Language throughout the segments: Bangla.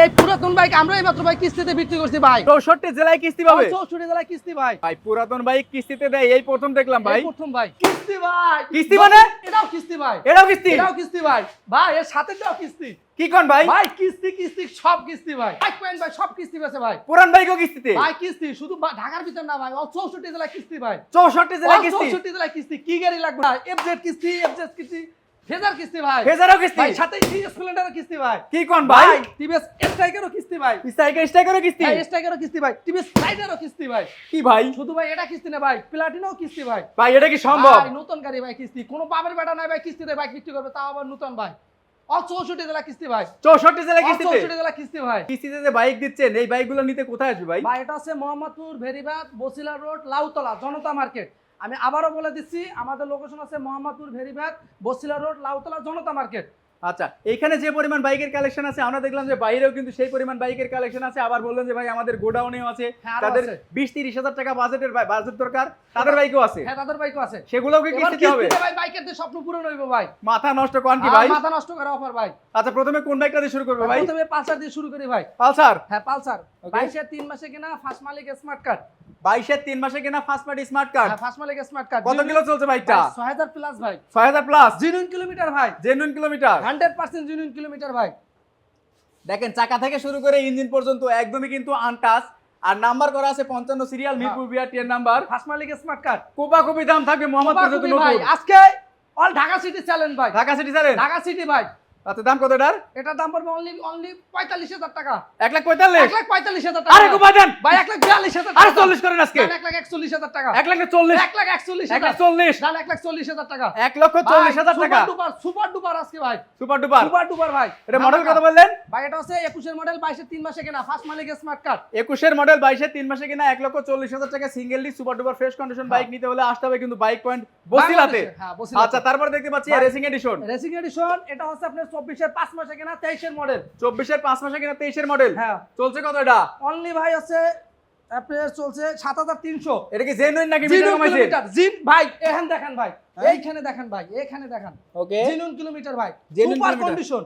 এই পুরাতন বাইক আমরা এইমাত্র ভাই কিস্তিতে বিক্রি করছি ভাই। 64 জেলায় কিস্তি পাবে? 64 জেলায় কিস্তি ভাই। ভাই পুরাতন বাইক কিস্তিতে দেয় এই প্রথম দেখলাম ভাই। এই প্রথম ভাই। কিস্তি ভাই। কিস্তি মানে? এটাও কিস্তি ভাই। এটাও কিস্তি? এটাও কিস্তি ভাই। ভাই এর সাথে দাও কিস্তি। কি কোন ভাই? ভাই কিস্তি কিস্তি সব কিস্তি ভাই। বাইক পয়েন্ট ভাই সব কিস্তি আছে ভাই। পুরান বাইকও কিস্তিতে? ভাই কিস্তি শুধু ঢাকার ভিতর না ভাই, 64 জেলায় কিস্তি ভাই। 64 জেলায় কিস্তি? 64 জেলায় কিস্তি। কি গাড়ি লাগবে ভাই? এফজেড কিস্তি, এফজেড কিস্তি, ফেজার কিস্তি ভাই। ফেজারও কিস্তি? ভাই সাথে টিভিএস স্প্লেন্ডারও কিস্তি ভাই। কি কোন ভাই? টিভিএস স্ট্রাইকারও কিস্তি ভাই। স্ট্রাইকারও কিস্তি? ভাই স্ট্রাইকারও কিস্তি ভাই। টিভিএস রাইডারও কিস্তি ভাই। কি ভাই? শুধু ভাই এটা কিস্তি না ভাই, প্লাটিনাও কিস্তি ভাই। ভাই এটা কি সম্ভব? ভাই নতুন গাড়ি ভাই কিস্তি, কোনো বাবার বেটা নাই ভাই কিস্তিতে বাইক বিক্রি করবে, তাও আবার নতুন ভাই। 64 জেলা কিস্তি ভাই। 64 জেলায় কিস্তিতে? 64 জেলা কিস্তি ভাই। কিস্তিতে যে বাইক দিচ্ছেন এই বাইকগুলো নিতে কোথায় আসবে ভাই? ভাই এটা আছে মোহাম্মদপুর, ভেরিবাদ, বসিলা রোড, লাউতলা, জনতা মার্কেট। আমি আবারও বলে দিচ্ছি, আমাদের লোকেশন আছে মোহাম্মদপুর, ভেরিবাদ, বসিলা রোড, লাউতলা, জনতা মার্কেট। আচ্ছা, এইখানে যে পরিমাণ বাইকের কালেকশন আছে আমরা দেখলাম যে বাইরেও কিন্তু সেই পরিমাণ বাইকের কালেকশন আছে। আবার বললেন যে ভাই আমাদের গোডাউনেও আছে, হ্যাঁ, আরো তাদের আছে। 20-30 হাজার টাকা বাজেটের বাজেট দরকার, তাদের বাইকও আছে। হ্যাঁ তাদের বাইকও আছে। সেগুলোও কি এবার কিস্তিতে হবে? কিস্তিতে ভাই বাইকের যে স্বপ্ন পূরণ হইব ভাই। মাথা নষ্ট কোন কি ভাই? মাথা নষ্ট করা অফার ভাই। আচ্ছা, প্রথমে কোন বাইকটা দিয়ে শুরু করবে ভাই? প্রথমে পালসার দিয়ে শুরু করি ভাই। পালসার? হ্যাঁ পালসার। Okay. 22 এর 3 মাসে কিনা ফার্স্ট মালিক স্মার্ট কার্ড। 22 এর 3 মাসে কিনা ফার্স্ট পার্টি স্মার্ট কার্ড। হ্যাঁ ফার্স্ট মালিক স্মার্ট কার্ড। কত কিলো চলছে বাইকটা? 6000 প্লাস ভাই। 6000 প্লাস? জেনুইন কিলোমিটার ভাই। Genuine kilometre? 100% জেনুইন কিলোমিটার ভাই। দেখেন চাকা থেকে শুরু করে ইঞ্জিন পর্যন্ত একদমই কিন্তু আনটাচ। আর নাম্বার করা আছে 55 সিরিয়াল, মিরপুর বিআরটি এর নাম্বার। ফার্স্ট মালিক স্মার্ট কার্ড। কোপাকুপি দাম থাকবে মোহাম্মদপুর যত ভাই নতুন। আজকে অল ঢাকা সিটি চ্যালেঞ্জ ভাই। Dhaka city challenge? Dhaka city ভাই। আচ্ছা, দাম কত এটার? এটার দাম পড়বে অনলি 45000 টাকা। 1,45,000? 1,45,000 টাকা। আরে কোপা দেন ভাই 1,42,000 টাকা। আরে 40 করেন আজকে। 1,41,000 টাকা। 1,40,000? 1,41,000 1,40,000? দাম 1,40,000 টাকা। 1,40,000 টাকা? সুপার ডুপার আজকে ভাই। Super duper? সুপার ডুপার ভাই। এটা মডেল কত বললেন? ভাই এটা হচ্ছে 21 এর মডেল, 22 এর 3 মাসে কেনা, ফার্স্ট মালিক স্মার্ট কার্ড। 21 এর মডেল, 22 এর 3 মাসে কিনা 1,40,000 টাকা single disc super duper fresh condition bike নিতে হলে আসতে হবে কিন্তু বাইক পয়েন্ট বসিলাতে। হ্যাঁ বসিলাতে। আচ্ছা, তারপর দেখতে পাচ্ছি রেসিং এডিশন। রেসিং এডিশন এটা হচ্ছে আপনার 24 এর 5 মাসে কেনা, 23 এর মডেল। 24 এর 5 মাসে কিনা 23 এর মডেল। হ্যাঁ। চলছে কত এটা? অনলি ভাই হচ্ছে আপনার চলছে 7300। এটা কি জেনুইন নাকি মিটার কমাইছে? জিন ভাই এখানে দেখেন ভাই, এইখানে দেখেন ভাই, এখানে দেখেন। ওকে, জিনুন কিলোমিটার ভাই, Genuine super kilometer। Condition,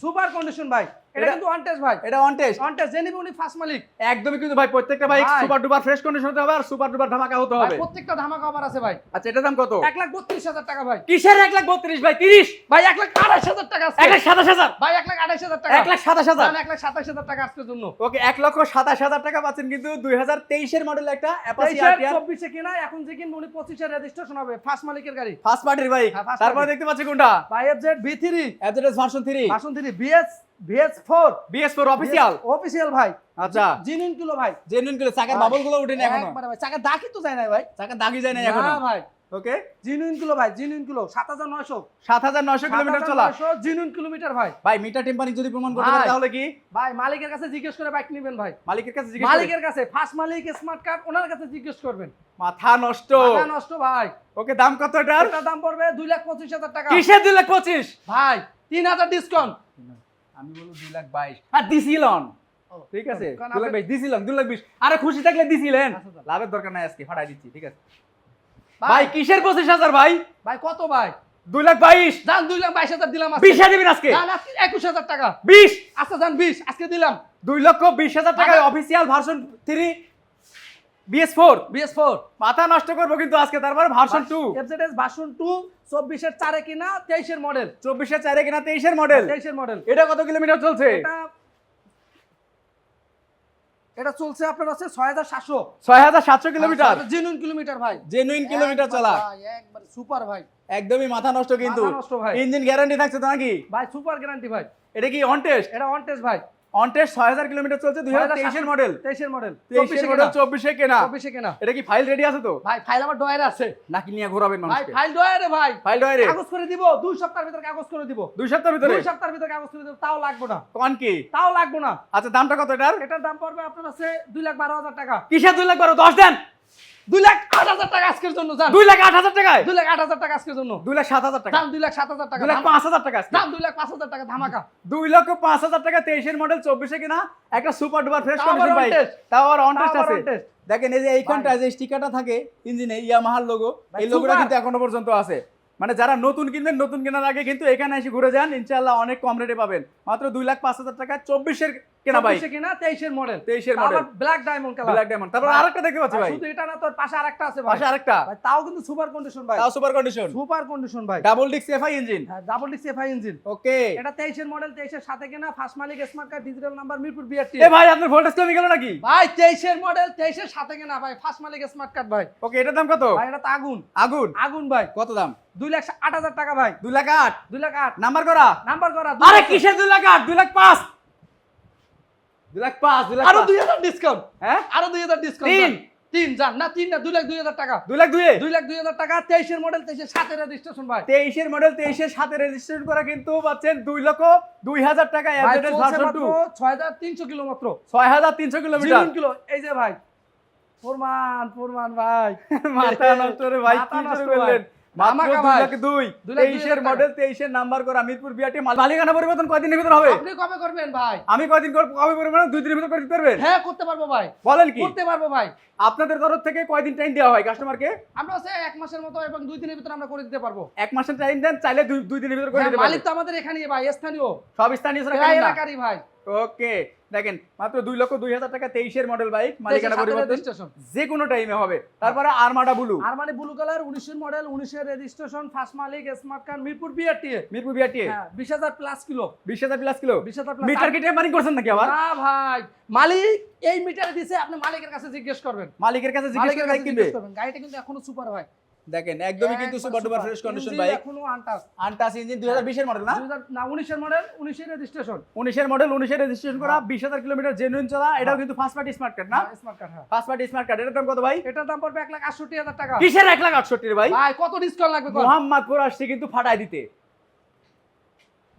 super condition ভাই। এটা কিন্তু অন টেস্ট ভাই। এটা অন টেস্ট? অন টেস্ট জেনিবি উনি ফার্স্ট মালিক। একদমই কিন্তু ভাই প্রত্যেকটা বাইক ভাই। সুপার ডুপার ফ্রেশ কন্ডিশন হতে হবে আর সুপার ডুপার ধামাকা হতে ভাই হবে। প্রত্যেকটা ধামাকা অফার আছে ভাই। আচ্ছা, এটার দাম কত? 1,32,000 টাকা ভাই। কিসের 1,32,000 ভাই? 30? ভাই 1,28,000 টাকা আছে। 1,27,000? ভাই 1,28,000 টাকা। 1,27,000? 1,27,000 টাকা আজকের জন্য। ওকে, 1,27,000 টাকা পাচ্ছেন কিন্তু 2023 এর মডেল একটা অ্যাপাচি 23 আরটিআর 24 এ কিনা, এখন যে কিনবো উনি 25 এর রেজিস্ট্রেশন হবে, ফার্স্ট মালিকের গাড়ি। ফার্স্ট পার্টির বাইক। হ্যাঁ, first তারপর party। দেখতে পাচ্ছি কোনটা? ভাই FZ V3 FZS version 3 version 3 BS4 BS4 official. Official ভাই। আচ্ছা, জিনুইন কিলো ভাই। জেনুইন গুলো চাকার ভাই, বাবল গুলো উঠেনি এখনো? একবারে ভাই চাকা দাগই তো যায় না ভাই। চাকার দাগই যায় না এখনো? না ভাই, ওকে, জিনুইন কিলো ভাই, জিনুইন কিলো 7900। 7,900 কিলোমিটার চলা। 7900 জিনুইন কিলোমিটার ভাই। ভাই মিটার টেম্পারিং যদি প্রমাণ করতে পারে ভাই। তাহলে কি? ভাই মালিকের কাছে জিজ্ঞেস করে বাইক নেবেন ভাই। মালিকের কাছে জিজ্ঞেস করে? মালিকের কাছে, ফার্স্ট মালিক স্মার্ট কার্ড, ওনার কাছে জিজ্ঞেস করবেন। মাথা নষ্ট। মাথা নষ্ট ভাই। ওকে, দাম কত এটার? এটার দাম পড়বে 2,25,000 টাকা। কিসের 2,25,000? ভাই 3,000 ডিসকাউন্ট। আমি বলবো 2,22,000 আর দিছিলেন। ঠিক আছে, 2,22,000 দিছিলেন, 2,20,000। আরে খুশি থাকলে দিছিলেন, লাভের দরকার নাই, আজকে ফাটাই দিচ্ছি। ঠিক আছে ভাই, কিসের 25,000 ভাই? ভাই কত ভাই? 2,22,000? জান 2,22,000 দিলাম আজকে। 20,000 দিবেন আজকে? জান আজকে 21,000 টাকা। 20? আচ্ছা জান 20 আজকে দিলাম। 2,20,000 টাকায় অফিশিয়াল ভার্সন 3 BS4। BS4 মাথা নষ্ট করবো কিন্তু আজকে। তারপর ভার্সন 2 FZS ভার্সন 2 24 এর 4 এ কিনা, 23 এর মডেল। 24 এর 4 কিনা 23 এর মডেল। 23 এর মডেল। এটা কত কিলোমিটার চলছে? এটা চলছে আপনার হচ্ছে 6,700। 6,700 কিলোমিটার? জেনুইন কিলোমিটার ভাই। জেনুইন কিলোমিটার চলা। ভাই একবার সুপার ভাই। একদমই মাথা নষ্ট কিন্তু। মাথা নষ্ট ভাই। ইঞ্জিন গ্যারান্টি থাকছে তো নাকি? ভাই সুপার গ্যারান্টি ভাই। এটা কি অন টেস্ট? এটা অন টেস্ট ভাই। অন টেস্ট 6,000 কিলোমিটার চলছে, 2023 এর মডেল। 23 এর মডেল। 23 এর মডেল, 24 এ কেনা। 24 এ কেনা। এটা কি ফাইল রেডি আছে তো? ভাই ফাইল আমার ডয়ারে আছে। নাকি নিয়ে ঘোরাবেন ভাই মানুষকে? ফাইল ডয়ারে ভাই। ফাইল ডয়ারে কাগজ করে দিব, 2 সপ্তাহের ভিতর কাগজ করে দিব। 2 সপ্তাহের ভিতরে? 2 সপ্তাহের ভিতর কাগজ করে দিব, তাও লাগবে না। কোন কি? তাও লাগবে না। আচ্ছা, দামটা কত এটার? এটার দাম পড়বে আপনার আছে 2,12,000 টাকা। কিসের 2,12,000? 10 দেন। 2,08,000 টাকা আজকের জন্য জান। 2,08,000 টাকায়? 2,08,000 টাকা আজকের জন্য। 2,07,000 টাকা? দাম 2,07,000 টাকা। 2,05,000 টাকা আজকে? দাম 2,05,000 টাকা ধামাকা। 2,05,000 টাকা 23 এর মডেল, 24 এ কিনা একটা সুপার ডুপার ফ্রেশ তাও আবার কন্ডিশন on বাইক। test। তাও আর অন তাও টেস্ট আবার আছে। on test। দেখেন এই যে এইখানটা যে স্টিকারটা থাকে ইঞ্জিনে, ইয়ামাহার লোগো, ভাই, এই লোগোটা super। কিন্তু এখনো পর্যন্ত আছে। মানে যারা নতুন কিনবেন, নতুন কেনার আগে কিন্তু এখানে এসে ঘুরে যান, ইনশাআল্লাহ অনেক কম রেটে পাবেন। মাত্র 2,05,000 টাকা 24 এর কেনা বাইক, 24 কেনা 23 এর মডেল, 23 এর model, black diamond colour. Black diamond. তারপর আরেকটা দেখতে পাচ্ছি ভাই, শুধু এটা না, তোর পাশে আরেকটা আছে ভাই, পাশে আরেকটা ভাই তাও কিন্তু সুপার কন্ডিশন ভাই, তাও সুপার কন্ডিশন, সুপার কন্ডিশন ভাই, ডাবল ডিস্ক এফআই ইঞ্জিন। হ্যাঁ double disc FI engine. Okay, এটা 23 এর মডেল, 23 এর সাথে কেনা, ফার্স্ট মালিক, smart card, digital number, Mirpur BRT. এ ভাই আপনার ভোল্টেজ কমে গেল নাকি? ভাই 23 এর মডেল, 23 এর সাথে কেনা ভাই, ফার্স্ট মালিক, স্মার্ট কার্ড ভাই। ওকে, এটার দাম কত ভাই এটা তো আগুন, আগুন আগুন ভাই। কত দাম? 2,08,000 টাকা ভাই, 2,08,000 2,08,000 নাম্বার করা। নাম্বার করা। আরে কিসের 2,08,000? 2,05,000 2,05,000 আরো 2,000 ডিসকাউন্ট, হ্যাঁ আরো 2,000 ডিসকাউন্ট। তিন জান না, 3 না, 2,02,000 টাকা, 2,02,000 2,02,000 টাকা। 23 এর মডেল, 23 এর সাথে রেজিস্ট্রেশন ভাই, 23 এর মডেল, 23 এর সাথে রেজিস্ট্রেশন করা কিন্তু পাচ্ছেন 2,02,000 টাকা ভাই এভারেজ চলছে ভার্সন মাত্র 2, 6,300 কিলো মাত্র, 6,300 কিলোমিটার। 0 কিলো। এই যে ভাই প্রমাণ ভাই, মাথা নষ্ট রে ভাই, মাথা কি নষ্ট শুরু করলেন? ভাই। মাত্র ধামাকা ভাই। 2,02,000 2,02,000 23 এর মডেল, 23 এর নাম্বার করা, মিরপুর বিআরটি। মালিকানা পরিবর্তন কয়দিনের ভিতর হবে? আপনি কবে করবেন ভাই? আমি কয়দিন কবে পরিবর্তন? 2 দিনের ভিতর করে দিতে পারবেন? হ্যাঁ করতে পারবো ভাই, বলেন কি? করতে পারবো ভাই। আপনাদের তরফ থেকে কয়দিন টাইম দেওয়া হয় কাস্টমারকে? আমরা হচ্ছে 1 মাসের মতো এবং 2 দিনের ভিতরে আমরা করে দিতে পারবো। 1 মাসের টাইম দেন, চাইলে 2 দিনের ভিতর করে হ্যাঁ, দিতে মালিক পারবেন। তো আমাদের এখানেই ভাই, স্থানীয়, সব স্থানীয় ছাড়া প্রায় কেন না? এলাকারই ভাই। ওকে, দেখেন মাত্র 2,02,000 টাকা 23 এর মডেল বাইক, মালিকানা পরিবর্তন রেজিস্ট্রেশন, যে কোনো টাইমে হবে। তারপরে আরমাডা ব্লু, আর মানে ব্লু কালার, 19 এর মডেল, 19 এর রেজিস্ট্রেশন, ফার্স্ট মালিক, smart card, Mirpur BRT. Mirpur BRT. হ্যাঁ 20,000 plus kilo, 20,000 plus kilo. 20,000 plus. Meter কি টেম্পারিং করছেন নাকি আবার? না ভাই, মালিক এই মিটারে দিছে, আপনি মালিকের কাছে জিজ্ঞেস করবেন, মালিকের কাছে জিজ্ঞেস মালিকের করে বাইক কাছে কিনবে। জিজ্ঞেস করবেন। গাড়িটা কিন্তু এখনো সুপার ভাই, দেখেন একদমই কিন্তু super duper fresh condition bike, এখনো আনটাচ। Untouch engine. 2020 এর মডেল না? 19 এর মডেল, 19 এর রেজিস্ট্রেশন, 19 এর মডেল, 19 এর রেজিস্ট্রেশন করা, 20,000 কিলোমিটার জেনুইন চলা। এটাও কিন্তু ফার্স্ট পার্টি স্মার্ট কার্ড না? Smart card. হ্যাঁ ফার্স্ট পার্টি স্মার্ট কার্ড। এটার দাম কত ভাই? এটার দাম পড়বে 1,68,000 টাকা। কিসের 1,68,000 রে ভাই? ভাই কত ডিসকাউন্ট লাগবে কোন? মোহাম্মদপুর আসছে কিন্তু ফাটাই দিতে।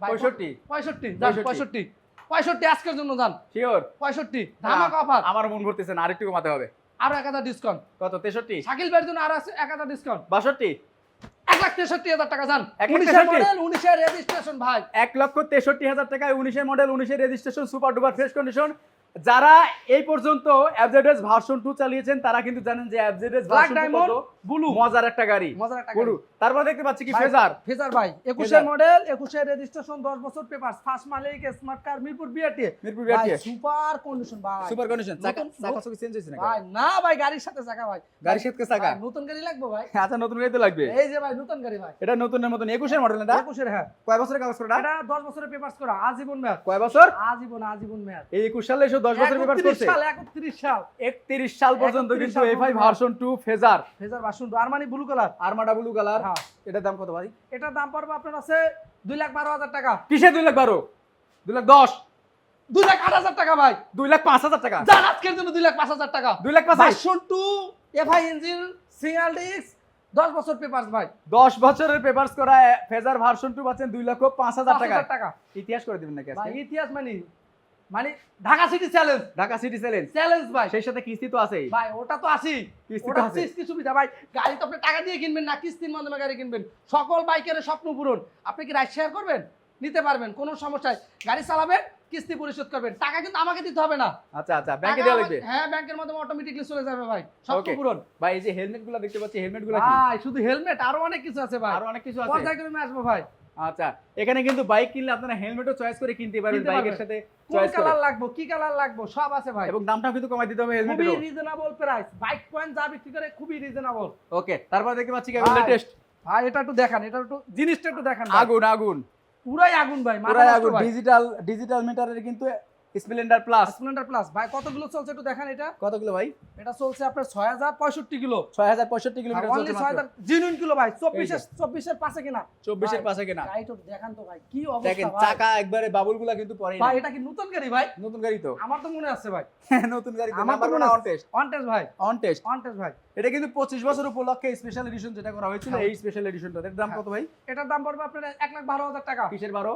ভাই, 65 65 যান, 65 65 আজকের জন্য যান, শিওর? 65 ধামাকা অফার। আমার মন করতেছে না, আরেকটু কমাতে হবে। আরো 1,000 ডিসকাউন্ট। কত? 63 শাকিল ভাইয়ের জন্য আরো আছে 1,000 ডিসকাউন্ট, 62 1,63,000 টাকা যান। 1,63,000 19 এর মডেল, 19 এর রেজিস্ট্রেশন ভাই, 1,63,000 টাকায় 19 এর মডেল, 19 এর registration, super duper fresh condition. যারা এই পর্যন্ত এফজেডএস ভার্সন 2 চালিয়েছেন তারা কিন্তু জানেন যে FZS black version 2 diamond, blue, মজার একটা গাড়ি, মজার একটা ব্লু। গাড়ি। তারপর দেখতে পাচ্ছি কি ভাই, ফেজার, ফেজার ভাই 21 ফেজার। এর মডেল, 21 এর রেজিস্ট্রেশন, 10 বছর পেপারস, ফার্স্ট মালিক, smart card, Mirpur BRT. Mirpur ভাই বিআরটি সুপার কন্ডিশন ভাই, সুপার কন্ডিশন। চাকা নতুন- চাকা সব চেঞ্জ হয়েছে নাকি? ভাই না ভাই, গাড়ির সাথে চাকা ভাই, গাড়ির সাথে চাকা? ভাই, নতুন গাড়ি লাগবে ভাই। আচ্ছা, নতুন গাড়ি তো লাগবে। এই যে ভাই নতুন গাড়ি ভাই, এটা নতুনের মতন 21 এর মডেল। এটা 21 এর। হ্যাঁ কয় বছরের কাগজ করা? এটা 10 বছরের পেপারস করা, আজীবন মেয়াদ, কয় বছর? আজীবন মেয়াদ। এই 21 সালে এসে 10 বছর পেপার 31 করছে। সাল, 31 সাল 31 সাল পর্যন্ত 31 কিন্তু সাল এফআই পর্যন্ত। ভার্সন 2 ফেজার, ফেজার বাসন Armani blue colour. Armada blue colour. হ্যাঁ এটার দাম কত ভাই? এটার দাম পড়বে আপনার আছে 2,12,000 টাকা, কিসে 2,12,000? 2,10,000? 2,08,000 টাকা ভাই, 2,05,000 টাকা? যান আজকের জন্য 2,05,000 টাকা। 2,05,000? Version 2 FI engine, single disc, 10 বছর পেপারস ভাই, 10 বছরের পেপারস করা ফেজার ভার্সন 2 পাচ্ছেন 2,05,000 টাকা। 5,000 টাকা ইতিহাস করে দিবেন নাকি ভাই, আজকে? ইতিহাস মানে Dhaka city challenge, Dhaka city challenge challenge ভাই। সেই সাথে কিস্তি তো আছেই। ভাই ওটা তো আসি, কিস্তি তো ওটা আছে। কিস্তি সুবিধা ভাই। গাড়ি তো আপনি টাকা দিয়ে কিনবেন না, কিস্তির মাধ্যমে গাড়ি কিনবেন। সকল বাইকের স্বপ্ন পূরণ। আপনি কি রাইড শেয়ার করবেন? নিতে পারবেন, কোনো সমস্যা নাই। গাড়ি চালাবেন, কিস্তি পরিশোধ করবেন, টাকা কিন্তু আমাকে দিতে হবে না। আচ্ছা আচ্ছা, ব্যাংকে টাকা দেওয়া লাগবে? হ্যাঁ ব্যাংকের মাধ্যমে অটোমেটিকলি চলে যাবে ভাই, স্বপ্ন Okay. পূরণ। ভাই এই যে হেলমেটগুলো দেখতে পাচ্ছি, হেলমেটগুলো কি? ভাই শুধু হেলমেট, আরো অনেক কিছু আছে ভাই, আরো অনেক কিছু আছে। পর্যায়ক্রমে আসবো ভাই। আচ্ছা, এখানে কিন্তু বাইক কিনলে আপনারা হেলমেটও চয়েস করে কিনতে পারবেন, কিনতে বাইকের পারবেন। সাথে কোন চয়েস করে। কালার লাগবে, কি কালার লাগবে, সব আছে ভাই। এবং দামটাও কিন্তু কমাই দিতে হবে খুবই হেলমেটেরও। রিজনেবল প্রাইস, বাইক পয়েন্ট যা বিক্রি করে খুবই রিজনেবল। ওকে, তারপর দেখতে পাচ্ছি কি ভাই, লেটেস্ট ভাই এটা একটু দেখান, এটা একটু জিনিসটা একটু দেখান ভাই। আগুন আগুন পুরাই আগুন ভাই, মাথা পুরাই নষ্ট আগুন। ভাই। ডিজিটাল মিটারের কিন্তু স্প্লেন্ডার প্লাস। স্প্লেন্ডার প্লাস ভাই কতগুলো চলছে একটু দেখান। এটা কতগুলো ভাই? এটা চলছে আপনার 6,065 কিলো, 6,065 কিলোমিটার অনলি চলছে মাত্র। 6,000 জিনুইন কিলো ভাই। এই 24 এর পাশে কিনা, 24 এর ভাই, পাশে কিনা। গাড়ি তো দেখান তো ভাই, কি দেখেন অবস্থা ভাই। চাকা একবারে বাবুলগুলা কিন্তু পড়েই ভাই না। এটা কি নতুন গাড়ি ভাই? নতুন গাড়ি তো। আমার তো মনে আছে ভাই, নতুন গাড়ি তো। আমার তো নাম্বার মনে অন আছে টেস্ট। অন টেস্ট ভাই, অন টেস্ট। অন টেস্ট ভাই। এটা কিন্তু 25 বছর উপলক্ষে স্পেশাল এডিশন যেটা করা হয়েছিল, হ্যাঁ। এই স্পেশাল এডিশনটা এর দাম হ্যাঁ। কত ভাই? এটার দাম পড়বে আপনার 1,12,000 টাকা। কিসের 12?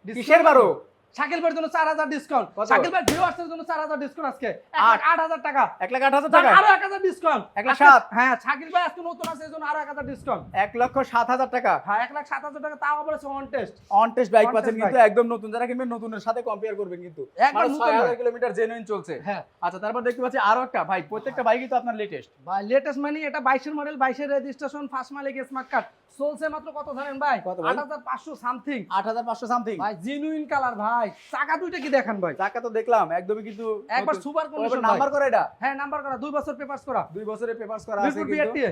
Discount কিসের 12? শাকিল ভাইয়ের জন্য 4,000 ডিসকাউন্ট। কত? শাকিল ভাই ভিউয়ার্সের জন্য 4,000 ডিসকাউন্ট আজকে, 8,000 1,08,000 টাকা। 1,08,000 যান, টাকা? আরো 1,000 ডিসকাউন্ট। 1,07,000 হ্যাঁ শাকিল ভাই আজকে নতুন আছে এজন্য আরো 1,000 ডিসকাউন্ট। 1,07,000 টাকা। হ্যাঁ 1,07,000 টাকা, তাও আবার on test. On test bike On পাচ্ছেন test কিন্তু একদম নতুন। যারা কিনবেন নতুনের সাথে কম্পেয়ার করবেন কিন্তু। একদম মানে নতুন 6,000 ভাই। কিলোমিটার জেনুইন চলছে। হ্যাঁ আচ্ছা, তারপর দেখতে পাচ্ছি আরো একটা ভাই, প্রত্যেকটা বাইকই তো আপনার লেটেস্ট। ভাই লেটেস্ট মানে এটা 22 এর মডেল, 22 এর রেজিস্ট্রেশন, ফার্স্ট মালিক, স্মার্ট কার্ড, চলছে মাত্র কত জানেন ভাই? কত ভাই? 8500 সামথিং 8500 সামথিং। ভাই, জেনুইন কালার ভাই। চাকা দুইটা কি দেখেন ভাই, চাকা তো দেখলাম একদমই কিন্তু একবার সুপার কন্ডিশন। নাম্বার করা এটা? হ্যাঁ, নাম্বার করা, 2 বছর পেপারস করা, 2 বছরের পেপারস করা আছে মিরপুর কিন্তু বিআরটিএ।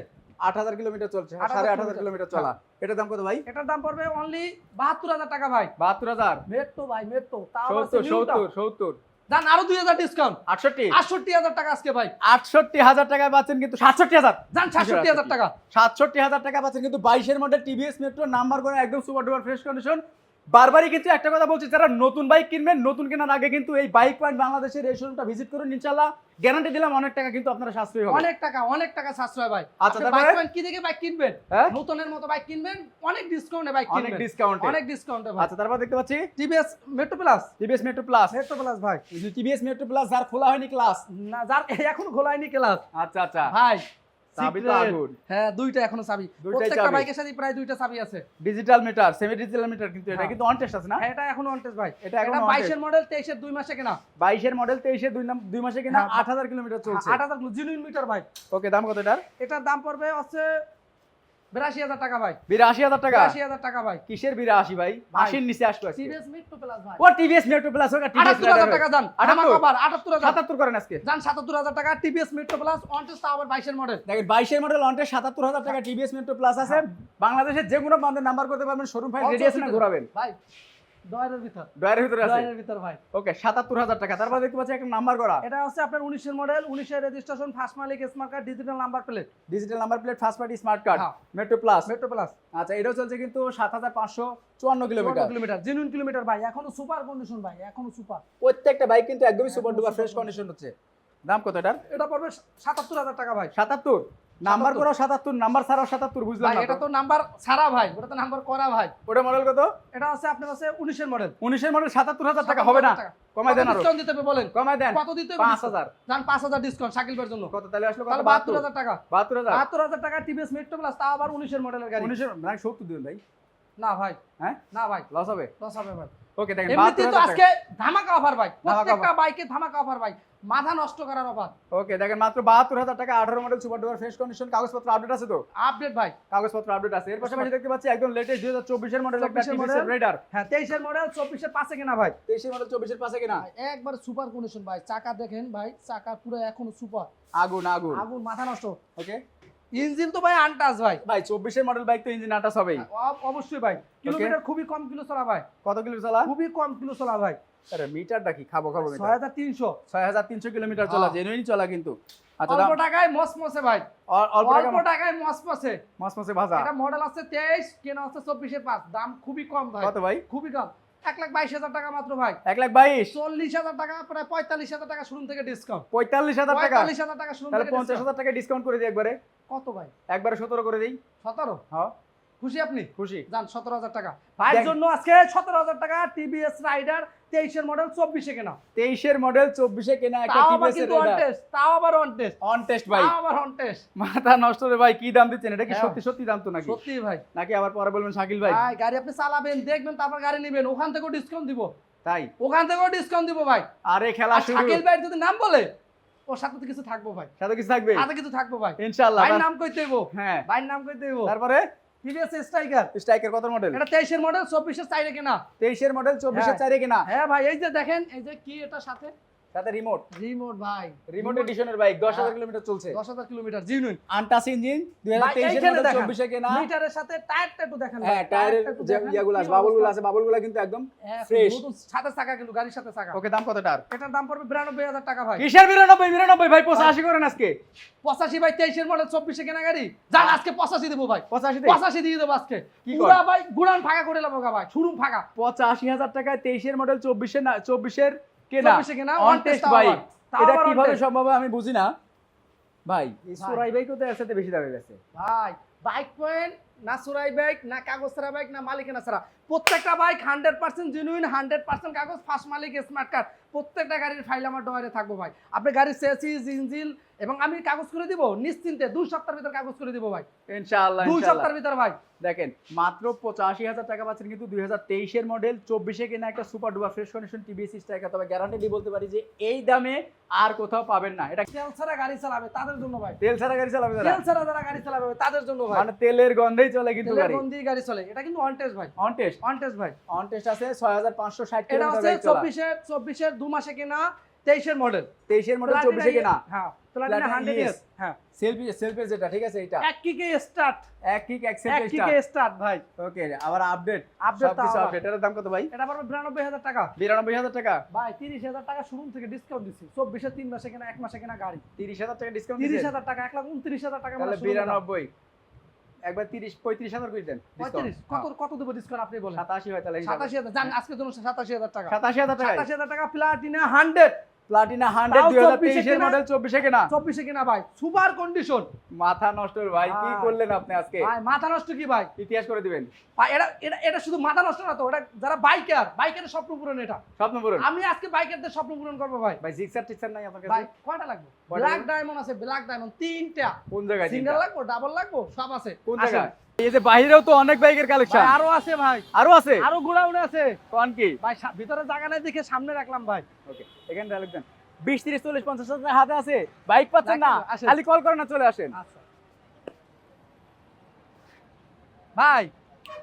8000 কিলোমিটার চলছে, 8000 8500 কিলোমিটার চলা। এটার দাম কত ভাই? এটার দাম পড়বে অনলি 72000 টাকা ভাই। 72000। মেট্রো ভাই, মেট্রো, তাও আবার 70 70 জান আরো 2000 ডিসকাউন্ট, 68 68000 টাকা আজকে ভাই। 68000 টাকায় পাচ্ছেন কিন্তু 67000। জান 67000 টাকা। 67000 টাকা পাচ্ছেন কিন্তু 22 এর মডেল টিভিএস মেট্রো, নাম্বার করা, একদম সুপার ডুপার ফ্রেশ কন্ডিশন। বারবারই কিন্তু একটা কথা বলছি, যারা নতুন বাইক কিনবেন, নতুন কেনার আগে কিন্তু এই বাইক পয়েন্ট বাংলাদেশের এই শোরুমটা ভিজিট করুন, ইনশাআল্লাহ গ্যারান্টি দিলাম অনেক টাকা কিন্তু আপনারা সাশ্রয়ী হবে। অনেক টাকা সাশ্রয় ভাই। আচ্ছা, আপনি তারপরে? বাইক পয়েন্ট কি দেখে বাইক কিনবেন? হ্যাঁ? নতুনের মতো বাইক কিনবেন, অনেক ডিসকাউন্টে বাইক অনেক কিনবেন, ডিসকাউন্টে। অনেক ডিসকাউন্টে ভাই। আচ্ছা, তারপর দেখতে পাচ্ছি TVS metro plus, TVS metro plus. Metro plus ভাই, টিভিএস মেট্রো প্লাস যার খোলা হয়নি ক্লাস। না যার এখনো খোলায়নি ক্লাস আচ্ছা আচ্ছা, ভাই। চাবি তো secret। আগুন। হ্যাঁ, দুইটা এখনো চাবি, দুইটাই প্রত্যেকটা চাবি। বাইকের সাথে প্রায় দুইটা চাবি আছে। Digital meter, semi digital meter, কিন্তু এটা হ্যাঁ। কিন্তু অন টেস্ট আছে না? হ্যাঁ, এটা এখনো অন টেস্ট ভাই। এটা এখনো এটা on 22 test। এর মডেল, 23 এর 2 মাসে কেনা, 22 এর মডেল, 23 এর 2 মাসে কিনা, হ্যাঁ। 8000 কিলোমিটার চলছে। 8000 কিলো জেনুইন মিটার ভাই। ওকে, দাম কত এটার? এটার দাম পড়বে হচ্ছে 82000 টাকা ভাই। 82000 টাকা। 82000 টাকা ভাই। কিসের 82 ভাই? ভাই। 80 এর নিচে আসবে আজকে। টিভিএস মেট্রো প্লাস ভাই। ও টিভিএস মেট্রো প্লাস, ওটা টিভিএস 78000 টাকা জান, ধামাকা 78 অফার 78000 77 করেন আজকে। জান 77000 টাকা TVS metro plus on test, তাও আবার 22 এর মডেল। দেখেন 22 এর মডেল অনটে 77000 টাকা টিভিএস মেট্রো প্লাস আছে। বাংলাদেশের যে কোনো বান্ধব নাম্বার করতে পারবেন, শোরুম ফাইল রেডি আছে না, ঘোরাবেন। ভাই দয়ের ভিতর, ডয়ারের ভিতরে আছে। দয়ের ভিতর ভাই। ওকে, 77000 টাকা। তারপর দেখতে পাচ্ছি একটা নাম্বার করা, এটা হচ্ছে আপনার 19 এর মডেল, 19 এর রেজিস্ট্রেশন, ফার্স্ট মালিক, smart card, digital number plate, digital number plate, first party smart card, হ্যাঁ। Metro plus. Metro plus. আচ্ছা, এটাও চলছে কিন্তু 7554 কিলোমিটার। কিলোমিটার, জেনুইন কিলোমিটার ভাই, এখনো সুপার কন্ডিশন ভাই, এখনো সুপার। প্রত্যেকটা বাইক কিন্তু একদমই সুপার একদম ডুপার super ফ্রেশ কন্ডিশন হচ্ছে। দাম কত এটার? এটা পড়বে 77000 টাকা ভাই। 77। নাম্বার করা 77, নাম্বার ছাড়াও 77, বুঝলাম ভাই না এটা তো। তো নাম্বার ছাড়া ভাই, ওটা তো নাম্বার করা ভাই। ওটা মডেল কত? এটা হচ্ছে আপনার হচ্ছে 19 এর মডেল। 19 এর মডেল 77000 টাকা হবে না? কমাই দেন আরো। ডিসকাউন্ট দিতে হবে বলেন, কমাই দেন। কত দিতে হবে? 5000। জান 5000 ডিসকাউন্ট শাকিল ভাইয়ের জন্য। কত তাহলে আসলো? কত? তাহলে 72000 টাকা। 72000। 72000 টাকা টিভিএস মেট্রো প্লাস, তাও আবার 19 এর মডেলের গাড়ি। 19 এর মানে 70 দিবেন ভাই। না ভাই, হ্যাঁ, না ভাই, লস হবে। লস হবে ভাই। ওকে, দেখেন এমনিতেই তো 72000 আজকে টাকা। ধামাকা অফার ভাই, ধামাকা প্রত্যেকটা বাইকে ধামাকা অফার ভাই, মাথা নষ্ট করার অফার। ওকে, দেখেন মাত্র 72000 টাকা, 18 model super duper fresh condition, কাগজপত্র আপডেট আছে তো? আপডেট ভাই। কাগজপত্র আপডেট আছে। এর পাশাপাশি দেখতে পাচ্ছি একদম লেটেস্ট 2024 এর মডেল একটা 24 এর টিভিএস model। রেডার। হ্যাঁ, 23 এর মডেল, 24 এর পাশে কেনা ভাই। 23 এর মডেল 24 এর পাশে কিনা। একবার সুপার কন্ডিশন ভাই, চাকা দেখেন ভাই, চাকা পুরো এখনো সুপার, আগুন আগুন। আগুন, মাথা নষ্ট। ওকে ইঞ্জিন তো ভাই আনটাচ ভাই। ভাই, 24 এর মডেল বাইক তো ইঞ্জিন আটাস হবেই। অবশ্যই ভাই, কিলোমিটার খুবই কম কিলো চলা ভাই, কত কিলো চলা? খুবই কম কিলো চলা ভাই। আরে মিটারটা কি খাবো মিটার? 6300। 6300 কিলোমিটার চলা, হ্যাঁ। জেনুইন চলা কিন্তু। আচ্ছা, অল্প দাম টাকায় মসমসে ভাই, অল্প অল্প টাকা টাকায় মসমসে। মসমসে ভাজা। এটা মডেল আছে 23, কেনা হচ্ছে 24 এর 5, দাম খুবই কম ভাই, কত ভাই? খুবই কম, 1,22,000 টাকা মাত্র ভাই। 1,22,000। 40,000 টাকা, প্রায় 45,000 টাকা শুরু থেকে ডিসকাউন্ট। 45,000 টাকা। 45,000 টাকা শুরু তাহলে থেকে discount। 50,000 টাকা ডিসকাউন্ট করে দিই একবারে। কত ভাই? একবারে 17 করে দেই। 17? হ্যাঁ, খুশি আপনি? খুশি। জান 17,000 টাকা ভাইয়ের দেখ- জন্য আজকে 17,000 টাকা টিভিএস রাইডার 23 এর মডেল 24 এ কেনা, 23 এর মডেল 24 এ কেনা একটা তাও আবার টিভিএস কিন্তু অন রেডার। টেস্ট, তাও আবার অন টেস্ট, অন টেস্ট ভাই। তাও আবার অন টেস্ট। মাথা নষ্ট রে ভাই, কি দাম দিচ্ছেন? এটা কি হ্যাঁ। সত্যি সত্যি দাম তো নাকি? সত্যি ভাই। নাকি আবার পরে বলবেন শাকিল ভাই? ভাই গাড়ি আপনি চালাবেন, দেখবেন, তারপর গাড়ি নেবেন, ওখান থেকেও ডিসকাউন্ট দিব, তাই? ওখান থেকেও ডিসকাউন্ট দিব ভাই। আরে খেলা আর শুরু। শাকিল ভাই যদি নাম বলে, ওর সাথে তো কিছু থাকবো ভাই, সাথে কিছু থাকবে সাথে কিছু থাকবো ভাই। ইনশাআল্লাহ। ভাইয়ের নাম কইতে হইব, হ্যাঁ, ভাইয়ের নাম কইতে হইব। তারপরে টিভিএস স্ট্রাইকার, স্ট্রাইকার কত মডেল? এটা 23 এর মডেল 24 এর চাইরে কেনা। 23 এর মডেল 24 এর হ্যাঁ। চারে কিনা। হ্যাঁ ভাই, এই যে দেখেন, এই যে কি এটা সাথে সাথে রিমোট। রিমোট ভাই, রিমোট এডিশনের বাইক 10,000 হ্যাঁ। কিলোমিটার চলছে। 10,000 কিলোমিটার জিনুইন। আনটাস ইঞ্জিন, ভাই, 2023 এর এইখানে মডেল দেখেন, 24 এ কেনা। মিটারের সাথে টায়ারটা একটু দেখেন হ্যাঁ, টায়ারের যে ইয়াগুলো আছে, বাবলগুলো আছে, বাবলগুলো কিন্তু একদম ফ্রেশ। নতুন সাথে চাকা, কিন্তু গাড়ির সাথে চাকা। ওকে, দাম কতটার? এটার দাম পড়বে 92,000 টাকা ভাই। কিসের 92 ভাই? 85 করেন আজকে। 85 ভাই, 23 এর মডেল 24 এ কেনা গাড়ি, জান আজকে 85 দেবো ভাই, 85 85 দিয়ে দেবো আজকে। কি পুরা কর? ভাই গুড়ান ফাঁকা করে নেবো ভাই, শুরুম ফাঁকা। 85,000 টাকায় 23 এর মডেল 24 এর 24 এর কেনা, 24 এ কেনা, অন on test টেস্ট তাও বাইক। আবার, তাও এটা আবার on কিভাবে test। সম্ভব হয় আমি বুঝি না ভাই। এই ভাই। সুরাই বাইকও তো এর সাথে বেশি দামে গেছে। ভাই বাইক পয়েন্ট না, সুরাই বাইক না, কাগজ ছাড়া বাইক না, মালিকানা ছাড়া, প্রত্যেকটা বাইক 100% জেনুইন, 100% কাগজ, ফার্স্ট মালিক, স্মার্ট কার্ড। প্রত্যেকটা গাড়ির ফাইল আমার ডয়ারে থাকবো ভাই। আপনি গাড়ির চেসিস, ইঞ্জিন এবং আমি কাগজ করে দিব নিশ্চিন্তে, 2 সপ্তাহের ভিতর কাগজ করে দিব ভাই। ইনশাআল্লাহ 2 সপ্তাহের ভিতর ভাই। দেখেন মাত্র 85,000 টাকা পাচ্ছেন কিন্তু 2023 এর মডেল, 24 এ কিনা একটা super duper fresh condition TVS striker. তবে গ্যারান্টি দিয়ে বলতে পারি যে এই দামে আর কোথাও পাবেন না। এটা তেল ছাড়া গাড়ি চালাবে তাদের জন্য ভাই। তেল ছাড়া গাড়ি চালাবে যারা, তেল ছাড়া যারা গাড়ি চালাবে তাদের জন্য ভাই। মানে তেলের গন্ধেই চলে কিন্তু তেলের গাড়ি। গন্ধেই গাড়ি চলে। এটা কিন্তু অন টেস্ট ভাই। অন টেস্ট, অন টেস্ট ভাই। অন টেস্ট আছে 6560 এটা কিলোমিটার হচ্ছে বাইক চলা। 24 এর 2 মাসে কেনা, 23 এর মডেল। 23 এর মডেল 24 এ কিনা। হ্যাঁ, প্লাটিনা 100 হ্যাঁ। সেলফি যেটা ঠিক আছে এটা এক কিকে স্টার্ট, এক কিক এক অ্যাকসেপ্ট কিকে স্টার্ট ভাই। ওকে, আবার আপডেট আপডেট সবকিছু তাও আপডেট। এর দাম কত ভাই? এটা পড়বে 92,000 টাকা 92,000 টাকা ভাই। 30,000 টাকা শোরুম থেকে ডিসকাউন্ট দিছি। 24 এর 3 মাসে কেনা, 1 মাসে কেনা গাড়ি। 30,000 টাকা ডিসকাউন্ট দিয়েছেন 30,000 টাকা, 1,29,000 টাকা তাহলে মানে showroom দাম। 92 একবার 35,000 করে দেন 35 কত দেব ডিসকাউন্ট আপনি বলেন? 87 হয় তাহলে 87,000 জান আজকে জন্য 87,000 টাকা। 87,000 টাকা 87,000 টাকা প্লাটিনা 100, প্লাটিনা 100 তাও 2023 এর 24 মডেল 24 এ কেনা। 24 এ কেনা ভাই। সুপার কন্ডিশন মাথা নষ্ট ভাই, কি ভাই। করলেন আপনি আজকে? ভাই মাথা নষ্ট কি ভাই? ইতিহাস করে দিবেন ভাই এটা এটা এটা শুধু মাথা নষ্ট না তো, এটা যারা বাইকার, বাইকারের স্বপ্ন পূরণ এটা। স্বপ্ন পূরণ। আমি আজকে বাইকারদের স্বপ্ন পূরণ করব ভাই। ভাই জিক্সার টিক্সার নাই আপনার ভাই কাছে? কয়টা লাগবে? কয়টা ব্ল্যাক লাগবে? ডায়মন্ড আছে, ব্ল্যাক ডায়মন্ড 3টা। কোন জায়গায়? সিঙ্গেল লাগবে, ডাবল লাগবে, সব আছে। কোন আসেন। জায়গায়? এই যে বাইরেও তো অনেক বাইকের কালেকশন। ভাই আরো আছে ভাই, আরো আছে? আরো গোডাউনে আছে কোন কি? ভাই। ভিতরে জায়গা নাই দেখে সামনে রাখলাম ভাই। ওকে, এখানে ডায়লগ দেন। 20 30 40 50 হাজার হাতে আছে, বাইক পাচ্ছেন না, আসেন। খালি কল করেন না, চলে আসেন। আচ্ছা ভাই,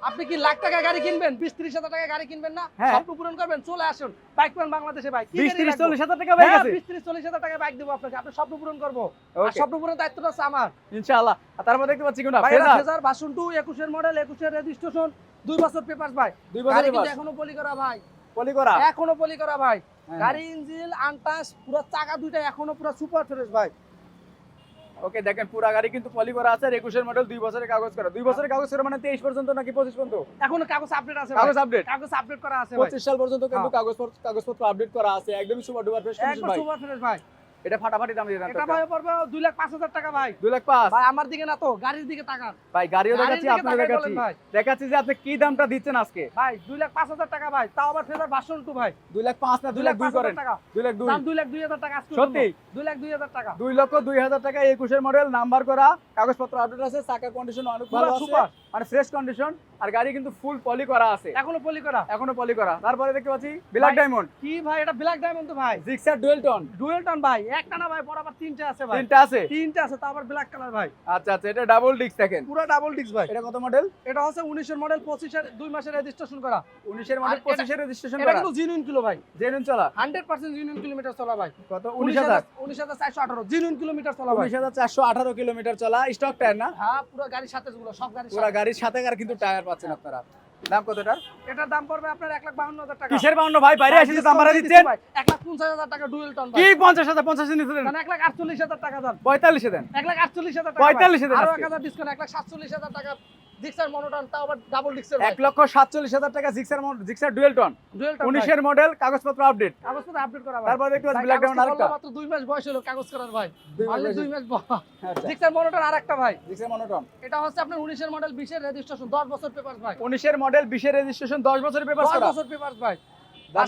আপনি কি লাখ টাকা গাড়ি কিনবেন? 20-30 হাজার টাকা গাড়ি কিনবেন না? হ্যাঁ। স্বপ্ন পূরণ করবেন? চলে আসুন বাইক ম্যান বাংলাদেশে ভাই। 20 30 40 হাজার টাকা বাইক আছে 20-30-40 হাজার টাকা বাইক দেবো আপনাকে। আপনি স্বপ্ন পূরণ করবো। আর ওকে স্বপ্ন পূরণের দায়িত্বটা হচ্ছে আমার। ইনশাআল্লাহ। আর তারপর দেখতে পাচ্ছি কোনটা? ভাই এটা ফেজার ফেজার ভার্সন 2 21 এর মডেল, 21 এর রেজিস্ট্রেশন, 2 বছর পেপারস ভাই। 2 বছর গাড়ি কিন্তু পেপারস এখনো পলি করা ভাই, পলি করা। এখনো পলি করা ভাই। হ্যাঁ, গাড়ি ইঞ্জিন আনটাচ, পুরো চাকা দুইটা এখনো পুরো সুপার ফ্রেশ ভাই। ওকে দেখেন পুরা গাড়ি কিন্তু পলি করা আছে। আর 21 এর মডেল, 2 বছরের কাগজ করা। 2 বছরের কাগজ করা মানে 23 পর্যন্ত নাকি 25 পর্যন্ত? এখনো কাগজ আপডেট আছে ভাই। কাগজ আপডেট কাগজ আপডেট করা আছে ভাই। 25 সাল পর্যন্ত কিন্তু হ্যাঁ। কাগজপত্র আপডেট করা আছে। একদমই সুপার ডুপার ফ্রেশ কন্ডিশন একদম ভাই। সুপার ফ্রেশ ভাই। এটা ফাটাফাটি দাম দিয়ে দেন। এটা ভাই পড়বে 2,05,000 টাকা ভাই। 2 লাখ 5 ভাই আমার দিকে না তো, গাড়ির দিকে তাকান। ভাই গাড়িও গাড়ির দেখাচ্ছি, দিকে আপনার তাকাই দেখাচ্ছি। বলেন ভাই। দেখাচ্ছি যে আপনি কি দামটা দিচ্ছেন আজকে। ভাই 2,05,000 টাকা ভাই, তাও আবার ফেজার ভার্সন 2 ভাই। 2 লাখ 5 না 2 লাখ 2 করেন। 2,05,000 টাকা 2 লাখ 2 দাম, 2,02,000 টাকা আজকে। সত্যি? 2,02,000 টাকা 2 লক্ষ 2,000 টাকা 21 এর মডেল, নাম্বার করা, কাগজপত্র আপডেট আছে, চাকা কন্ডিশন অনেক ভালো আছে, সুপার। মানে ফ্রেশ কন্ডিশন। আর গাড়ি কিন্তু ফুল পলি করা আছে, এখনো পলি করা। এখনো পলি করা। তারপরে দেখতে পাচ্ছি ব্ল্যাক ভাই, ডায়মন্ড কি ভাই এটা ব্ল্যাক ডায়মন্ড তো ভাই। Gixxer dual tone. Dual tone ভাই, একটা না ভাই, বরাবর 3টে আছে ভাই। 3টা আছে? 3টে আছে, তাও আবার ব্ল্যাক কালার ভাই। আচ্ছা আচ্ছা, এটা ডাবল ডিস্ক দেখেন। পুরো ডাবল ডিস্ক ভাই। এটা কত মডেল? এটা হচ্ছে 19 এর মডেল, 25 এর 2 মাসের রেজিস্ট্রেশন করা। 19 এর মডেল, আর 25 এর রেজিস্ট্রেশন এটা করা, কিন্তু জেনুইন কিলো ভাই, জেনুইন চলা। 100% জেনুইন কিলোমিটার চলা ভাই। কত? 19,000 19,418 জেনুইন কিলোমিটার চলা ভাই। 19,418 কিলোমিটার চলা, স্টক টায়ার না? হ্যাঁ, পুরো গাড়ির সাথে যেগুলো, সব গাড়ির পুরা সাথে। গাড়ির সাথে আর কিন্তু টায়ার পাচ্ছেন আপনারা। দাম কত এটার? এটার দাম পড়বে আপনার 1,52,000 টাকা। কিসের 52 ভাই? বাইরে এসে দাম বাড়া দিচ্ছেন। 1,50,000 টাকা ডুয়েল টোন ভাই। কি 50,000 50 নিতে দেন? 1,48,000 টাকা দাম। 45 এ দেন। 1,48,000 টাকা। 45 দেন আরো আজকে। 1,000 ডিসকাউন্ট, 1,47,000 টাকা। জিক্সার মনোটন, তাও আবার ডাবল ডিস্কের 1,47,000 টাকা Gixxer dual tone, dual tone 19 এর মডেল, কাগজপত্র আপডেট। কাগজপত্র আপডেট করা ভাই। তারপর দেখতে পাচ্ছি ভাই, ব্ল্যাক ডায়মন্ড কাগজটা আরেকটা। বললো মাত্র 2 মাস বয়স হলো কাগজ করার ভাই। 2 মাস অনলি বয়স। 2 মাস বয়স। আচ্ছা, জিক্সার মনোটন আরেকটা ভাই। Gixxer monotone. এটা হচ্ছে আপনার 19 এর মডেল, 20 এর রেজিস্ট্রেশন, 10 বছর পেপারস ভাই। 19 এর মডেল, 20 এর রেজিস্ট্রেশন, 10 বছরের পেপারস 10 করা। বছর পেপারস ভাই। দাম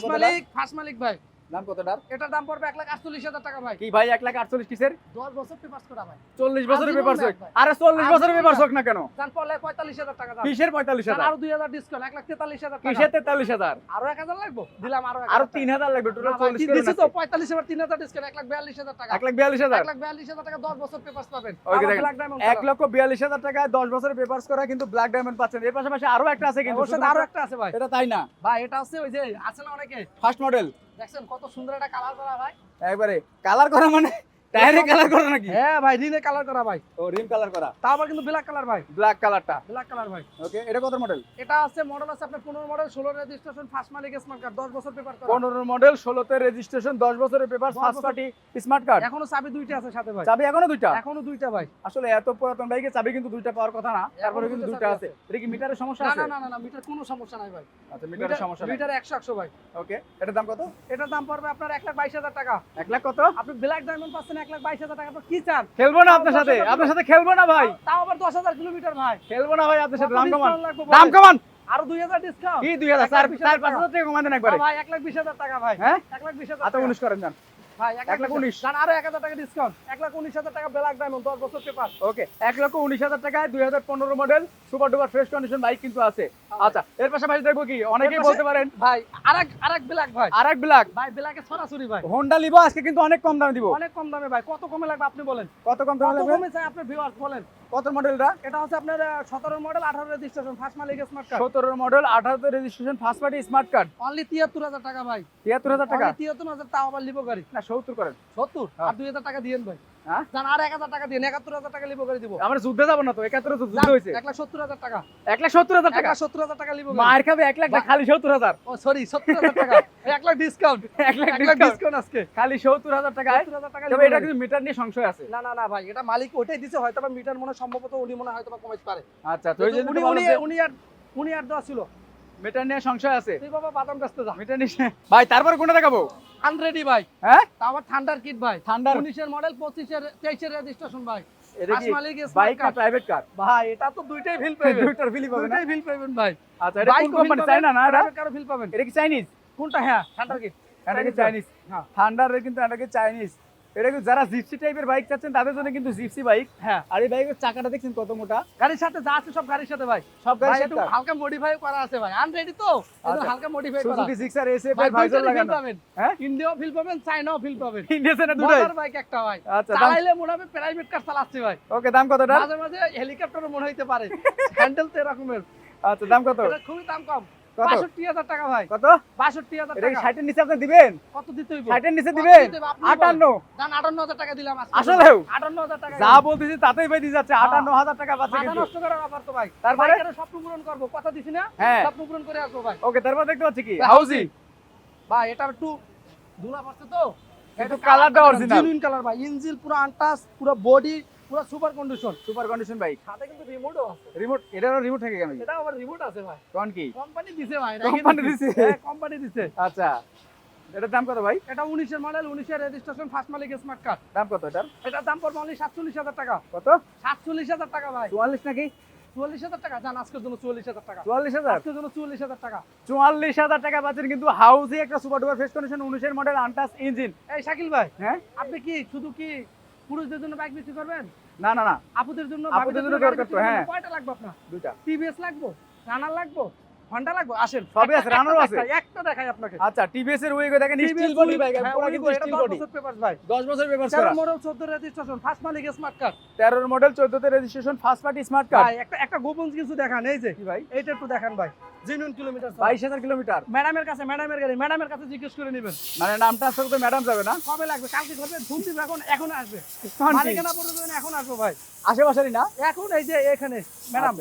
ফার্স্ট মালিক ভাই। দাম কতটার? এটার দাম পড়বে 1,48,000 টাকা ভাই। কি ভাই 1,48,000 কিসের? 10 বছর পেপারস করা ভাই। 40 বছরের আজীবন পেপারস ব্যাক হোক। ভাই। আরে 40 বছরের আজীবন পেপারস ব্যাক। হোক না কেন? দাম পড়লে 45,000 টাকা দাম। কিসের 45,000? আরো 2,000 ডিসকাউন্ট, 1,43,000 টাকা। কিসের 43,000? আরো 1,000 লাগবে, দিলাম আরো 1,000 আরো 3,000 লাগবে, টোটাল 40 করে দিছি তো 45 এবার 3,000 ডিসকাউন্ট, 1,42,000 টাকা। 1,42,000। 1,42,000 টাকা 10 বছর পেপারস পাবেন। ওকে আবার দেখেন, ব্ল্যাক ডায়মন্ড 1,42,000 টাকায় 10 বছরের পেপারস করা কিন্তু ব্ল্যাক ডায়মন্ড পাচ্ছেন। এর পাশাপাশি আরো একটা আছে কিন্তু, ওর সাথে আরো একটা আছে ভাই। এটা তাই না? ভাই এটা হচ্ছে ওই যে আছে না অনেকে, ফার্স্ট মডেল। দেখছেন কত সুন্দর একটা কালার করা ভাই। একবারে কালার করা মানে টায়ারে কালার করা নাকি? হ্যাঁ ভাই, রিনে কালার করা ভাই। ও রিম কালার করা, তাও আবার কিন্তু ব্ল্যাক কালার ভাই। ব্ল্যাক কালারটা। ব্ল্যাক কালার ভাই। ওকে, এটা কত মডেল? এটা আছে মডেল আছে আপনার 15 মডেল, 16 রেজিস্ট্রেশন, ফার্স্ট মালিক, স্মার্ট কার্ড, 10 বছর পেপার করা। 15 মডেল, 16 তে রেজিস্ট্রেশন, 10 বছরের পেপার, 10 ফার্স্ট বছর। Party smart card. এখনো চাবি দুইটা আছে সাথে ভাই। চাবি এখনো দুইটা? এখনো দুইটা ভাই। আসলে এত পুরাতন বাইকে চাবি কিন্তু দুইটা পাওয়ার কথা না, তারপরে কিন্তু দুইটা দুইটা চাবি আছে। আছে। এটা কি মিটারের সমস্যা না আছে? না না না, মিটার কোনো সমস্যা নাই ভাই। আচ্ছা, মিটারের সমস্যা নাই। মিটার 100 ভাই। ওকে, এটার দাম কত? এটার দাম পড়বে আপনার 1,22,000 টাকা। 1 লাখ কত? আপনি ব্ল্যাক ডায়মন্ড পাচ্ছেন 1,22,000 টাকা, তো কি চান? খেলবো না আপনার সাথে, আপনার সাথে খেলবো না ভাই, তাও আবার 10,000 কিলোমিটার ভাই। খেলবো না ভাই আপনার সাথে। দাম কত কমান, discount লাগবে দাম বলেন? কমান। আরো 2000 ডিসকাউন্ট কি 2000 4 5,000 টাকা কমাই দেন একবারে ভাই 1,20,000 টাকা ভাই হ্যাঁ 1,20,000 আচ্ছা 19 করেন যান ভাই 1,19,000 জান আরো 1000 টাকা ডিসকাউন্ট 1,19,000 টাকা ব্ল্যাক ডায়মন্ড 10 বছর পেপার ওকে 1,19,000 টাকায় 2015 model super duper fresh condition bike কিন্তু আছে আচ্ছা এর পাশাপাশি দেখবো কি অনেকেই বলতে পারেন ভাই আরেক ব্ল্যাক ভাই আরেক ব্ল্যাক ভাই ব্ল্যাকে সরাসরি ভাই হোন্ডা লিভো আজকে কিন্তু অনেক কম দামে দিব অনেক কম দামে ভাই কত কমে লাগবে আপনি বলেন কত কম দামে কত লাগবে কমে চাই আপনি ভিউয়ার্স বলেন কত মডেলটা এটা হচ্ছে আপনার 17 মডেল 18 রেজিস্ট্রেশন ফার্স্ট মালিক স্মার্ট কার্ড 17 মডেল 18 তে registration first party smart card only 73000 টাকা ভাই 73000 টাকা 73000 তাও আবার লিবো গাড়ি না 70 করেন 70 হ্যাঁ। আর 2000 টাকা দিয়েন ভাই হ্যাঁ জান আর 1000 টাকা দিয়েন 71000 টাকা লিবো গাড়ি দিব আমরা যুদ্ধে যাব না তো 71 তো যুদ্ধ হইছে 1,70,000 টাকা 1,70,000 টাকা 1,70,000 টাকা লিবো গাড়ি মার খাবে 1 লাখ না খালি 70000 ও সরি 70000 টাকা 1 lakh discount 1 lakh 1 lakh discount discount আজকে খালি 70000 টাকায় 70000 টাকা তবে লিবো এটা গাড়ি। কিন্তু মিটার নিয়ে সংশয় আছে না না না ভাই এটা মালিক ওইটাই দিছে হয়তো বা মিটার মনে হয় সম্ভবত উনি মনে হয় হয়তো বা কমাইতে পারে আচ্ছা তো এই জন্য উনি তো উনি বললাম যে উনি আর দেওয়া ছিল মিটার নিয়ে সংশয় আছে তুই বাবা বাদাম কাছতে যা মিটার নিয়ে ভাই তারপর কোনটা দেখাবো আনরেডি ভাই হ্যাঁ তাও আবার থান্ডার কিট ভাই Thunder। 19 এর মডেল 25 এর 23 এর রেজিস্ট্রেশন ভাই এটা কি মালিক বাইক না প্রাইভেট কার ভাই এটা তো দুইটাই ফিল পাবেন দুইটার ফিলি পাবেন না দুইটাই ফিল পাবেন ভাই আচ্ছা এটা কোন কোম্পানি চাইনা না এটা প্রাইভেট কারও ফিল পাবেন এটা কি চাইনিজ কোনটা হ্যাঁ থান্ডার কিট এটা কি চাইনিজ হ্যাঁ থান্ডারের কিন্তু এটা কি চাইনিজ এটা কি যারা জিপসি টাইপের বাইক চাচ্ছেন তাদের জন্য কিন্তু জিপসি বাইক হ্যাঁ আর এই বাইকের চাকাটা দেখছেন কত মোটা গাড়ির সাথে যা আছে সব গাড়ির সাথে ভাই সব ভাই গাড়ির একটু সাথে হালকা মডিফাই করা আছে ভাই আনরেডি তো এজন্য আচ্ছা। হালকা মডিফাই করা সুজুকি জিক্সার এসএফ ভাই এর ভাইজার দুইটারই feel লাগানো পাবেন হ্যাঁ ইন্ডিয়াও ফিল পাবেন চাইনাও ফিল পাবেন ইন্ডিয়াতে না দুটোই মজার বাইক একটা ভাই আচ্ছা দাম চালাইলে মনে হবে প্রাইভেট কার চালাচ্ছি ভাই ওকে দাম কত এটা মাঝে মাঝে হেলিকপ্টারও মনে হইতে পারে হ্যান্ডেল তো এরকমের আচ্ছা দাম কত এটা খুবই দাম কম কত 65000 টাকা ভাই কত 62000 এটা কি টাকা 60 এর নিচে আপনি দিবেন কত দিতে হইব 60 এর নিচে কত দিবেন দিতে হইব? আপনি বলেন। 58 জান 58000 টাকা দিলাম আজকে আসলেও? 58000 টাকা যা বলতেছি তাতেই ভাই দিয়ে যাচ্ছে 58000 টাকা পাচ্ছে মাথা কিন্তু নষ্ট করার ব্যাপার তো ভাই তারপরে? বাইকের স্বপ্ন পূরণ করব কথা দিছি না হ্যাঁ। স্বপ্ন পূরণ করে আসবো ভাই ওকে তারপর দেখতে পাচ্ছি কি ভাই, হাউজি ভাই এটা একটু ধুলা পড়ছে তো কিন্তু কালারটা অরিজিনাল জেনুইন কালার ভাই ইঞ্জিন পুরো আনটাচ পুরো বডি পুরো super condition super condition bike সাথে কিন্তু রিমোটও আছে রিমোট এটারও রিমোট থাকে কেন এটা আবার রিমোট আছে ভাই কোন কি কোম্পানি দিছে ভাই কোম্পানি দিছে? হ্যাঁ কোম্পানি দিছে আচ্ছা এটার দাম কত ভাই এটা 19 এর মডেল 19 এর রেজিস্ট্রেশন ফার্স্ট মালিক স্মার্ট কার্ড দাম কত এটার এটার দাম পড়বে অনলি 47000 টাকা কত 47000 টাকা ভাই 44 নাকি 44000 টাকা জান আজকের জন্য 44000 টাকা 44000 আজকের জন্য 44000 টাকা 44000 টাকা পাচ্ছেন কিন্তু হাউজি একটা সুপার ডুপার ফ্রেশ কন্ডিশন 19 এর মডেল আনটাচ ইঞ্জিন এই শাকিল ভাই হ্যাঁ আপনি কি শুধু কি পুরুষদের জন্য বাইক বিক্রি করবেন না না না আপুদের জন্য আপুদের জন্য ভাবিদের গাড়ি দরকার তো, বিক্রি করবেন? হ্যাঁ। কয়টা লাগবে আপনার দুইটা টিভিএস লাগবে রানার লাগবে হন্ডা লাগবে আসেন সবই আছে, রানারও আছে। একটা দেখাই আপনাকে আচ্ছা টিভিএস এর ওয়েগো দেখেন স্টিল বডি বাইক পুরো কিন্তু স্টিল বডি পেপারস ভাই 10 বছর পেপারস 13 করা মডেল 14 রেজিস্ট্রেশন ফার্স্ট মালিক স্মার্ট কার্ড 13 এর মডেল 14 তে registration first party smart card ভাই একটা গোপন কিছু দেখান এই যে কি ভাই এইটা একটু দেখান ভাই জেনুইন কিলোমিটার 22000 কিলোমিটার ম্যাডামের কাছে ম্যাডামের গাড়ি ম্যাডামের কাছে জিজ্ঞেস করে নেবেন মানে নাম ট্রান্সফার করতে ম্যাডাম যাবে না কবে লাগবে কালকে করবেন ফোন দিবে এখন আসবে কোন কি? মালিকানা পর্যন্ত এখন আসবে ভাই আশেপাশেরই না এখন এই যে এখানে ম্যাডাম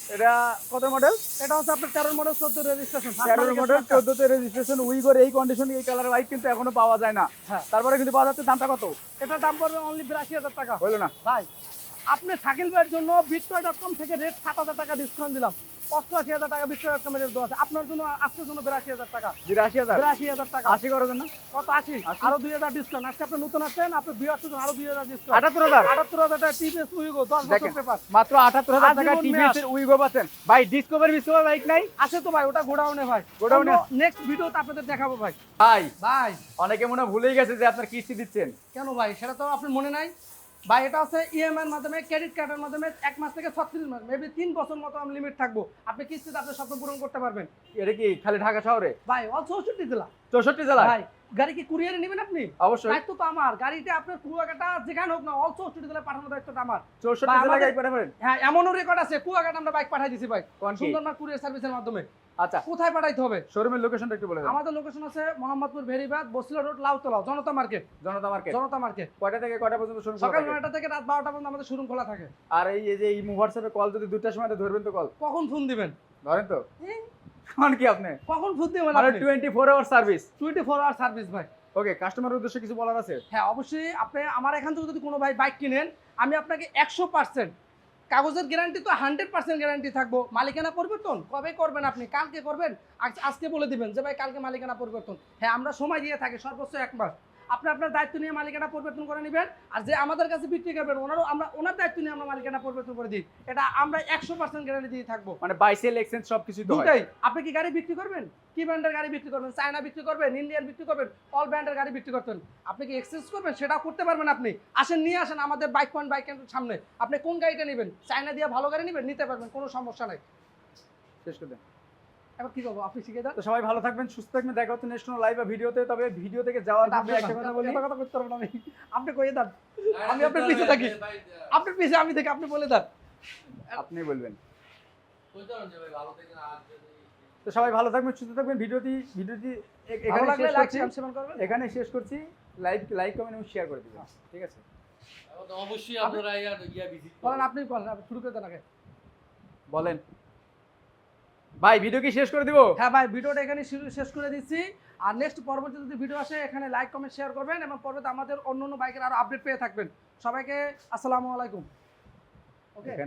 এটা কত মডেল এটা হচ্ছে আপনার 13 মডেল 14 রেজিস্ট্রেশন 13 মডেল 14 তে রেজিস্ট্রেশন উইগোর এই কন্ডিশন এই কালার বাইক কিন্তু এখনো পাওয়া যায় না হ্যাঁ। তারপরে কিন্তু পাওয়া যাচ্ছে দামটা কত এটার দাম পড়বে অনলি 82000 টাকা হলো না ভাই আপনি শাকিল ভাইয়ের জন্য বিটকয়েন.com থেকে রেট 7000 টাকা ডিসকাউন্ট দিলাম 88000 টাকা বিটকয়েন.com এর দেওয়া আছে আপনার জন্য আজকের জন্য 82000 টাকা 82000 82000 টাকা 80 করার জন্য কত 80 আরো 2000 ডিসকাউন্ট আজকে আপনি নতুন আসছেন আপনি বিয়ার জন্য আরো 2000 ডিসকাউন্ট 78000 78000 টাকা টিভিএস উইগো 10 বছর দেখেন পেপার মাত্র 78000 টাকা আজীবন টিভিএস এর উইগো পাচ্ছেন ভাই ডিসকভার বাইক নাই আছে তো ভাই ওটা গোডাউনে ভাই গোডাউনে? নেক্সট ভিডিওতে আপনাদের দেখাবো ভাই ভাই ভাই অনেকে মনে হয় ভুলেই গেছে যে আপনার কিস্তি দিচ্ছেন কেন ভাই সেটা তো আপনার মনে নাই ভাই এটা হচ্ছে ইএমআই এর মাধ্যমে ক্রেডিট কার্ডের মাধ্যমে 1 মাস থেকে 36 মাস মেবি 3 বছর মতো আমি লিমিট থাকবো আপনি কিস্তিতে আপনার স্বপ্ন পূরণ করতে পারবেন এটা কি খালি ঢাকা শহরে ভাই অল 64 জেলা 64 জেলায় ভাই গাড়ি কি কুরিয়ারে নেবেন আপনি অবশ্যই দায়িত্ব তো আমার গাড়িটা আপনার কুয়াকাটা যেখানে হোক না অল 64 জেলায় পাঠানোর দায়িত্বটা আমার 64 ভাই, জেলায় আমাদের- গাড়ি পাঠাবেন হ্যাঁ এমনও রেকর্ড আছে কুয়াকাটা আমরা বাইক পাঠাই দিছি ভাই কোন কি সুন্দরবন কুরিয়ার সার্ভিসের মাধ্যমে আচ্ছা কোথায় পাঠাইতে হবে শোরুমের লোকেশনটা একটু বলে দেন আমাদের লোকেশন আছে মোহাম্মদপুর ভেরিবাদ বসিলা রোড লাউতলা জনতা মার্কেট জনতা মার্কেট জনতা মার্কেট কয়টা থেকে কয়টা পর্যন্ত শোরুম সকাল 9টা থেকে রাত 12টা পর্যন্ত আমাদের শোরুম খোলা থাকে আর এই যে এই হোয়াটসঅ্যাপে কল যদি 2টার সময় ধরবেন তো কল কখন ফোন দিবেন ধরেন তো এই, কোন কি আপনি কখন ফোন দিবেন মানে আপনি 24 আওয়ার সার্ভিস 24 আওয়ার সার্ভিস ভাই ওকে কাস্টমারের উদ্দেশ্যে কিছু বলার আছে হ্যাঁ অবশ্যই আপনি আমার এখান থেকে যদি কোনো ভাই বাইক কিনেন আমি আপনাকে 100% কাগজের গ্যারান্টি তো 100% গ্যারান্টি থাকবো মালিকানা পরিবর্তন কবে করবেন আপনি কালকে করবেন আজকে বলে দিবেন যে ভাই কালকে মালিকানা পরিবর্তন হ্যাঁ আমরা সময় দিয়ে থাকি সর্বোচ্চ 1 মাস আপনি আপনার দায়িত্ব নিয়ে মালিকানা পরিবর্তন করে নেবেন, আর যে আমাদের কাছে বিক্রি করবেন ওনার দায়িত্ব নিয়ে আমরা মালিকানা পরিবর্তন করে দিই। এটা আমরা 100% গ্যারান্টি দিয়ে থাকবো। মানে বাই সেল এক্সচেঞ্জ সবকিছু তো হয়। দুটাই। আপনি কি গাড়ি বিক্রি করবেন? কি ব্র্যান্ডের গাড়ি বিক্রি করবেন? চায়না বিক্রি করবেন, ইন্ডিয়ান বিক্রি করবেন, অল ব্র্যান্ডের গাড়ি বিক্রি করতেন। আপনি কি এক্সচেঞ্জ করবেন? সেটাও করতে পারবেন আপনি। আসেন, নিয়ে আসেন আমাদের বাইক পয়েন্ট বাইকের সামনে। আপনি কোন গাড়িটা নেবেন? চায়না দিয়ে ভালো গাড়ি নেবেন, নিতে পারবেন, কোনো সমস্যা নাই। শেষ করে দেন। এবার কি করবো, আপনি শিখে দেন। তো সবাই ভালো থাকবেন, সুস্থ থাকবেন, দেখা হচ্ছে নেক্সট কোনো লাইভ বা ভিডিওতে। তবে ভিডিও থেকে যাওয়ার আগে একটা কথা বলি, কথা করতে পারবেন আমি, আপনি কইয়ে দেন, আমি আপনার পিছে থাকি, আপনার পিছে আমি দেখি, আপনি বলে দেন। আপনি বলবেন। তো সবাই ভালো থাকবেন, সুস্থ থাকবেন। ভিডিওটি ভালো এখানে লাগলে শেষ লাইক করছি। সেভেন করবেন। এখানে শেষ করছি। লাইক কমেন্ট এবং শেয়ার করে দিবেন, ঠিক আছে? অবশ্যই আপনারা ইয়া ভিজিট বলেন, আপনি বলেন, আপনি শুরু করে দেন আগে। বলেন ভাই, ভিডিও কি শেষ করে দিব? হ্যাঁ ভাই, ভিডিওটা এখানে শেষ করে দিচ্ছি। আর নেক্সট পরবর্তী যদি ভিডিও আসে, এখানে লাইক কমেন্ট শেয়ার করবেন, এবং পরবর্তী আমাদের অন্য বাইকের আরো আপডেট পেয়ে থাকবেন। সবাইকে আসসালামু আলাইকুম। ওকে।